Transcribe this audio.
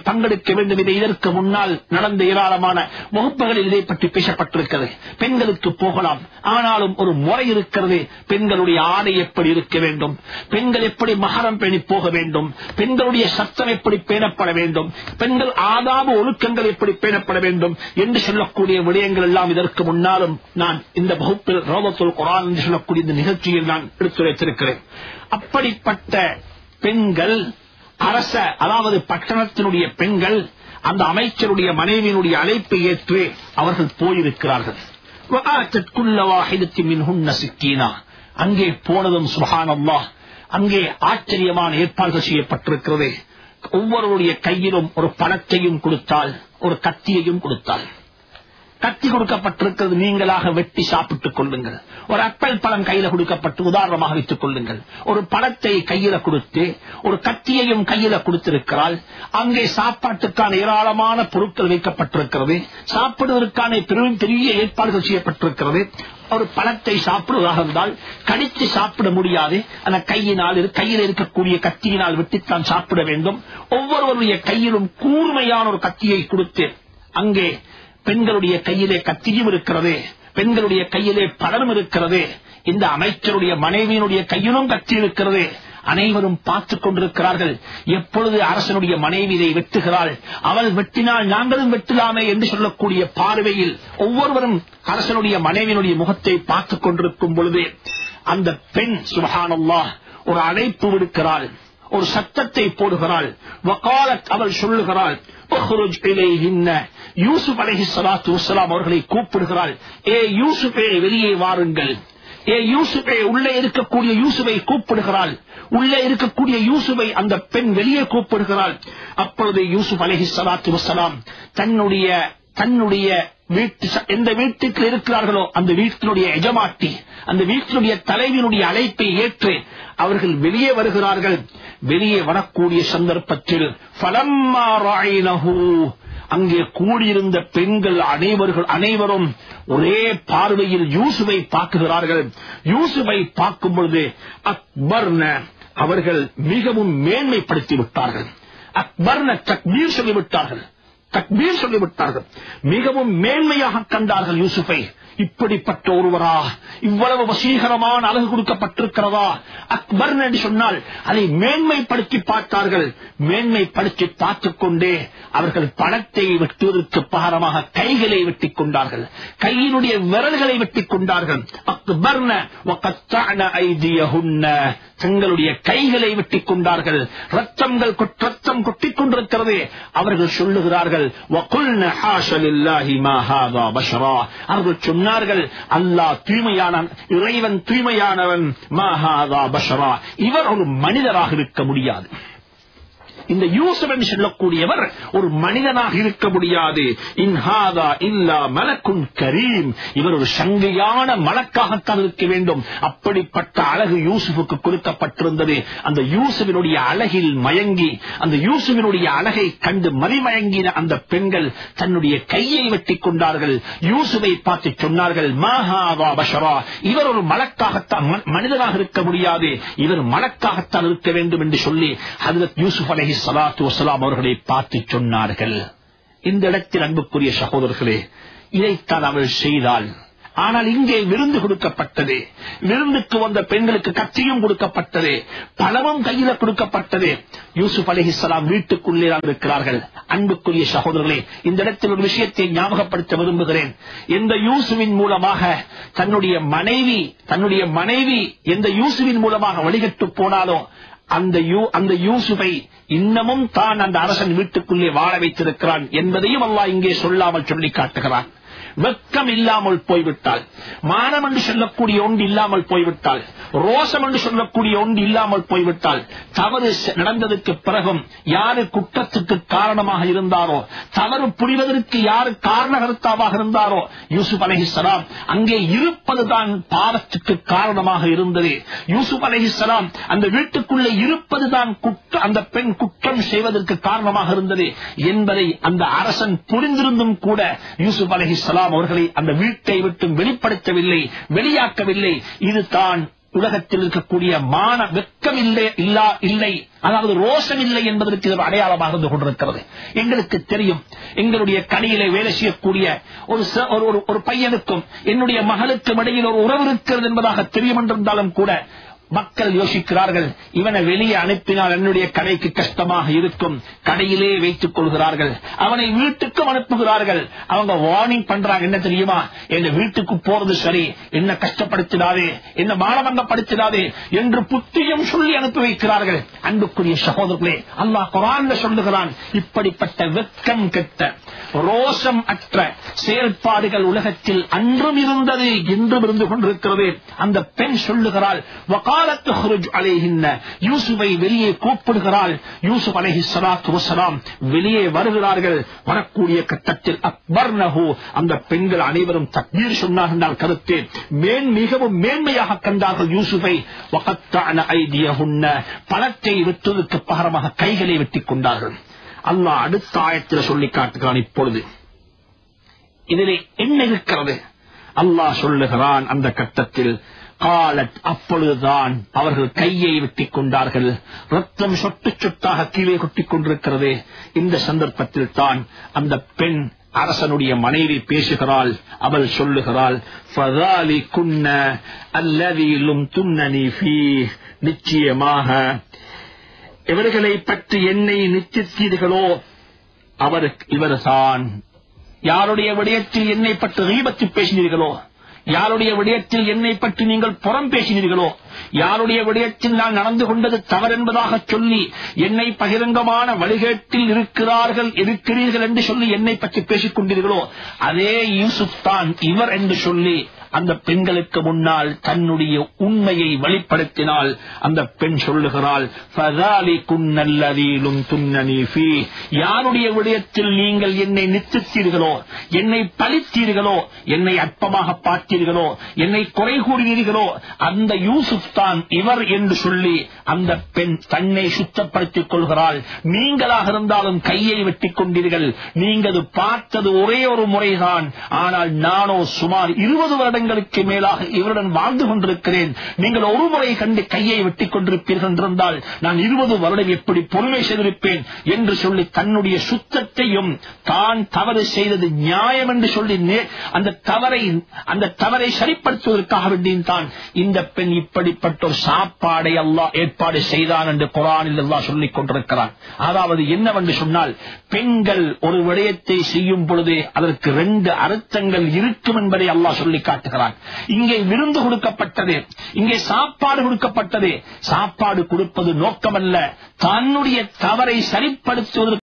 பங்கெடுக்க வேண்டும். இதை இதற்கு முன்னால் நடந்த ஏராளமான வகுப்புகளில் இதை பற்றி பேசப்பட்டிருக்கிறது. பெண்களுக்கு போகலாம், ஆனாலும் ஒரு முறை இருக்கிறது. பெண்களுடைய ஆடை எப்படி இருக்க வேண்டும், பெண்கள் எப்படி மஹரம் பேணி போக வேண்டும், பெண்களுடைய சத்தம் எப்படி பேணப்பட வேண்டும், பெண்கள் ஆதாப ஒழுக்கங்கள் எப்படி பேணப்பட வேண்டும் என்று சொல்லக்கூடிய விடயங்கள் எல்லாம் இதற்கு முன்னாலும் நான் இந்த வகுப்பில் ரௌதத்துல் குர்ஆன் என்று சொல்லக்கூடிய இந்த நிகழ்ச்சியில் நான் எடுத்துரைத்திருக்கிறேன். அப்படிப்பட்ட பெண்கள் அரச, அதாவது பட்டணத்தினுடைய பெண்கள் அந்த அமைச்சருடைய மனைவியினுடைய அழைப்பை ஏற்று அவர்கள் போயிருக்கிறார்கள். அங்கே போனதும் சுப்ஹானல்லாஹ், அங்கே ஆச்சரியமான ஏற்பாடுகள் செய்யப்பட்டிருக்கிறது. ஒவ்வொருடைய கையிலும் ஒரு பணத்தையும் கொடுத்தால், ஒரு கத்தியையும் கொடுத்தால். கத்தி கொடுக்கப்பட்டிருக்கிறது, நீங்களாக வெட்டி சாப்பிட்டுக் கொள்ளுங்கள். ஒரு அப்பல் பழம் கையில கொடுக்கப்பட்டு உதாரணமாக வைத்துக் கொள்ளுங்கள். ஒரு பழத்தை கையில கொடுத்து ஒரு கத்தியையும் கையில கொடுத்திருக்கிறாள். அங்கே சாப்பாட்டுக்கான ஏராளமான பொருட்கள் வைக்கப்பட்டிருக்கிறது. சாப்பிடுவதற்கான பெரிய ஏற்பாடுகள் செய்யப்பட்டிருக்கிறது. ஒரு பழத்தை சாப்பிடுவதாக இருந்தால் கடித்து சாப்பிட முடியாது. அந்த கையில் இருக்கக்கூடிய கத்தியினால் வெட்டித்தான் சாப்பிட வேண்டும். ஒவ்வொருவருடைய கையிலும் கூர்மையான ஒரு கத்தியை கொடுத்து, அங்கே பெண்களுடைய கையிலே கத்தியும் இருக்கிறது, பெண்களுடைய கையிலே பழமும் இருக்கிறது. இந்த அமைச்சருடைய மனைவியினுடைய கையிலும் கத்தி இருக்கிறது. அனைவரும் பார்த்துக் கொண்டிருக்கிறார்கள். எப்பொழுது அரசனுடைய மனைவி இதை வெட்டுகிறாள், அவள் வெட்டினால் நாங்களும் வெட்டலாமே என்று சொல்லக்கூடிய பார்வையில் ஒவ்வொருவரும் அரசனுடைய மனைவியினுடைய முகத்தை பார்த்துக் கொண்டிருக்கும் பொழுது அந்த பெண் சுப்ஹானல்லாஹ் ஒரு அழைப்பு விடுக்கிறாள், ஒரு சத்தத்தை போடுகிறாள். வகாலத், அவள் சொல்லுகிறாள், யூசுப் அலைஹிஸ்ஸலாத்து வஸ்ஸலாம் அவர்களை கூப்பிடுகிறாள். ஏ யூசுஃபே, வெளியே வாருங்கள். ஏ யூசுஃபே, உள்ளே இருக்கக்கூடிய யூசுஃபை கூப்பிடுகிறாள். உள்ளே இருக்கக்கூடிய யூசுஃபை அந்த பெண் வெளியே கூப்பிடுகிறாள். அப்பொழுது யூசுப் அலைஹிஸ்ஸலாத்து வஸ்ஸலாம் தன்னுடைய எந்த வீட்டுக்கு இருக்கிறார்களோ அந்த வீட்டினுடைய எஜமாட்டி, அந்த வீட்டினுடைய தலைவியினுடைய அழைப்பை ஏற்று அவர்கள் வெளியே வருகிறார்கள். வெளியே வரக்கூடிய சந்தர்ப்பத்தில் ஃபலம்மா ரஅய்னஹு, அங்கே கூடியிருந்த பெண்கள் அனைவரும் ஒரே பார்வையில் யூசுஃபை பார்க்கிறார்கள். யூசுஃபை பார்க்கும் பொழுது அக்பர்ன, அவர்கள் மிகவும் மேன்மைப்படுத்தி விட்டார்கள். அக்பர்ன, தக்பீர் சொல்லிவிட்டார்கள். மிகவும் மேன்மையாக கண்டார்கள் யூசுஃபை. இப்படிப்பட்ட ஒருவரா, இவ்வளவு வசீகரமான அழகு கொடுக்கப்பட்டிருக்கிறதா? அக்பர் என்று சொன்னால் அதை மேன்மைப்படுத்தி பார்த்தார்கள். மேன்மைப்படுத்தி பார்த்துக் கொண்டே அவர்கள் பணத்தை வெட்டுவதற்கு பகரமாக கைகளை வெட்டிக் கொண்டார்கள், கையினுடைய விரல்களை வெட்டிக் கொண்டார்கள். அக்பர்ன வகத்தஅன ஐதியஹுன்ன, தங்களுடைய கைகளை வெட்டிக் கொண்டார்கள். ரத்தம் கொட்டிக் கொண்டிருக்கிறது. அவர்கள் சொல்லுகிறார்கள், வகுல்ன ஹாஷ லில்லாஹி மா ஹாதா பஷரா, அவர்கள் சொன்னார்கள், அல்லாஹ் தூய்மையானவன், இறைவன் தூய்மையானவன், மா ஹாதா பஷரா, இவர் ஒரு மனிதராக இருக்க முடியாது. இந்த யூசுப் என்று சொல்லக்கூடியவர் ஒரு மனிதனாக இருக்க முடியாது. இன் ஹாதா இல்லா மலக்குன் கரீம், இவர் ஒரு சங்கையான மலக்காகத்தான் இருக்க வேண்டும். அப்படிப்பட்ட அழகு யூசுஃபுக்கு கொடுக்கப்பட்டிருந்தது. அந்த யூசுஃபினுடைய அழகில் மயங்கி, அந்த யூசுஃபினுடைய அழகை கண்டு மதிமயங்கின அந்த பெண்கள் தன்னுடைய கையை வெட்டிக் கொண்டார்கள். யூசுஃபை பார்த்து சொன்னார்கள், மா ஹாதா பஷரா, இவர் ஒரு மலக்காகத்தான், மனிதனாக இருக்க முடியாது, இவர் மலக்காகத்தான் இருக்க வேண்டும் என்று சொல்லி ஹஜ்ரத் யூசுப் அலைஹிஸ்ஸலாத்து வஸ்ஸலாம் அவர்களை பார்த்து சொன்னார்கள். இந்த இடத்தில் அன்புக்குரிய சகோதரர்களே, இதைத்தான் அவள் செய்தாள். ஆனால் இங்கே விருந்து கொடுக்கப்பட்டது. விருந்துக்கு வந்த பெண்களுக்கு கத்தியும் கொடுக்கப்பட்டது, பழமும் கையில கொடுக்கப்பட்டது. யூசுப் அலைஹிஸ்ஸலாம் வீட்டுக்குள்ளே இருக்கிறார்கள். அன்புக்குரிய சகோதரர்களே, இந்த இடத்தில் ஒரு விஷயத்தை ஞாபகப்படுத்த விரும்புகிறேன். எந்த யூசுவின் மூலமாக தன்னுடைய மனைவி எந்த யூசுவின் மூலமாக வழிகட்டு போனாலோ அந்த யூசுஃபை இன்னமும் தான் அந்த அரசன் வீட்டுக்குள்ளே வாழ வைத்திருக்கிறான் என்பதையும் அல்லாஹ் இங்கே சொல்லாமல் சொல்லி காட்டுகிறான். வெட்கம் இல்லாமல் போய்விட்டால், மானம் என்று சொல்லக்கூடிய ஒன்று இல்லாமல் போய்விட்டால், ரோஷம் என்று சொல்லக்கூடிய ஒன்று இல்லாமல் போய்விட்டால், தவறு நடந்ததற்கு பிறகும் யாரு குற்றத்துக்கு காரணமாக இருந்தாரோ, தவறு புரிவதற்கு யாரு காரணகர்த்தாவாக இருந்தாரோ, யூசுப் அலைஹிஸ்ஸலாம் அங்கே இருப்பதுதான் பாவத்துக்கு காரணமாக இருந்தது. யூசுப் அலைஹிஸ்ஸலாம் அந்த வீட்டுக்குள்ளே இருப்பதுதான் அந்த பெண் குற்றம் செய்வதற்கு காரணமாக இருந்தது என்பதை அந்த அரசன் புரிந்திருந்தும் கூட யூசுப் அலைஹிஸ்ஸலாம் அவர்களை அந்த வீட்டை விட்டு வெளிப்படுத்தவில்லை, வெளியாக்கவில்லை. இதுதான் உலகத்தில் இருக்கக்கூடிய மான வெட்கம் இல்லை, அதாவது ரோஷம் இல்லை என்பதற்கு இது அடையாளமாக இருந்து கொண்டிருக்கிறது. எங்களுக்கு தெரியும், எங்களுடைய கடையிலே வேலை செய்யக்கூடிய ஒரு பையனுக்கும் என்னுடைய மகளுக்கும் இடையில் ஒரு உறவு இருக்கிறது என்பதாக தெரியும் என்றிருந்தாலும் கூட மக்கள் யோசிக்கிறார்கள், இவனை வெளியே அனுப்பினால் என்னுடைய கடைக்கு கஷ்டமாக இருக்கும், கடையிலே வைத்துக் கொள்கிறார்கள். அவனை வீட்டுக்கும் அனுப்புகிறார்கள். அவங்க வார்னிங் பண்றாங்க, என்ன தெரியுமா, என் வீட்டுக்கு போறது சரி, என்ன கஷ்டப்படுத்திடாதே, என்ன மானபங்கப்படுத்திடாதே என்று புத்தியும் சொல்லி அனுப்பி வைக்கிறார்கள். அன்புக்குரிய சகோதரர்களே, அல்லாஹ் குர்ஆன்ல சொல்லுகிறான், இப்படிப்பட்ட வெட்கம் கெட்ட ரோஷம் அற்ற செயல்பாடுகள் உலகத்தில் அன்றும் இருந்தது, என்றும் இருந்து கொண்டிருக்கிறது. அந்த பெண் சொல்லுகிறாள், யூசுஃபை வெளியே கூப்பிடுகிறாள். யூசுப் அலைஹிஸ்ஸலாத்து வஸ்ஸலாம் வெளியே வருகிறார்கள். வரக்கூடிய கட்டத்தில் அக்பர்னஹு, அந்த பெண்கள் அனைவரும் தக்பீர் சொன்னார்கள். கருத்து மிகவும் மேன்மையாக கண்டார்கள் யூசுஃபை. வகத்தஅன ஐதியஹுன்ன, பணத்தை வெட்டுவதற்கு பகரமாக கைகளை வெட்டிக் கொண்டார்கள். அல்லாஹ் அடுத்த ஆயத்தில் சொல்லி காட்டுகிறான். இப்பொழுது இதிலே என்ன இருக்கிறது? அல்லாஹ் சொல்லுகிறான், அந்த கட்டத்தில் காலத், அப்பொழுதுதான் அவர்கள் கையை வெட்டிக் கொண்டார்கள். ரத்தம் சொட்டு சொட்டாக கீழே கொட்டிக் கொண்டிருக்கிறது. இந்த சந்தர்ப்பத்தில் தான் அந்த பெண் அரசனுடைய மனைவி பேசுகிறாள். அவள் சொல்லுகிறாள், ஃபதாலிகுன்ன அல்லதீ லும்துன்னனி ஃபீஹ், நிச்சயமாக இவர்களை பற்றி என்னை நிச்சயித்தீர்களோ இவர்தான். யாருடைய விடயத்தில் என்னை பற்றி கீபத்து பேசினீர்களோ, யாருடைய விடயத்தில் என்னை பற்றி நீங்கள் புறம் பேசினீர்களோ, யாருடைய விடயத்தில் நான் நடந்து கொண்டது தவறென்பதாக சொல்லி என்னை பகிரங்கமான வழிகேட்டில் இருக்கிறீர்கள் என்று சொல்லி என்னை பற்றி பேசிக் கொண்டீர்களோ, அதே யூசுப் தான் இவர் என்று சொல்லி அந்த பெண்களுக்கு முன்னால் தன்னுடைய உண்மையை வெளிப்படுத்தினால் அந்த பெண் சொல்லுகிறாள், யாருடைய விடயத்தில் நீங்கள் என்னை நிச்சயித்தீர்களோ, என்னை பழித்தீர்களோ, என்னை அற்பமாக பார்த்தீர்களோ, என்னை குறை கூறினீர்களோ, அந்த யூசுப் தான் இவர் என்று சொல்லி அந்த பெண் தன்னை சுத்தப்படுத்திக் கொள்கிறாள். நீங்களாக இருந்தாலும் கையை வெட்டிக் கொண்டீர்கள். நீங்கள் பார்த்தது ஒரே ஒரு முறைதான், ஆனால் நானோ சுமார் 20 வருடங்களுக்கு மேலாக இவருடன் வாழ்ந்து கொண்டிருக்கிறேன். நீங்கள் ஒரு முறை கண்டு கையை வெட்டிக் கொண்டிருப்பீர்கள் என்றிருந்தால் நான் 20 வருடம் எப்படி பொறுமை செய்திருப்பேன் என்று சொல்லி தன்னுடைய சுத்தத்தையும் தான் தவறு செய்தது நியாயம் என்று சொல்லி அந்த தவறை சரிப்படுத்துவதற்காக வேண்டித்தான் இந்த பெண் இப்படிப்பட்ட ஒரு சாப்பாடை அல்லாஹ் ஏற்பாடு செய்தான் என்று குர்ஆனில் அல்லாஹ் சொல்லிக் கொண்டிருக்கிறான். அதாவது என்னவென்று சொன்னால், பெண்கள் ஒரு விடயத்தை செய்யும் பொழுது அதற்கு 2 அர்த்தங்கள் இருக்கும் என்பதை அல்லாஹ் சொல்லி காட்டுகிறான். இங்கே விருந்து கொடுக்கப்பட்டது, இங்கே சாப்பாடு கொடுக்கப்பட்டது. சாப்பாடு கொடுப்பது நோக்கமல்ல, தன்னுடைய தவறை சரிப்படுத்துவதற்கு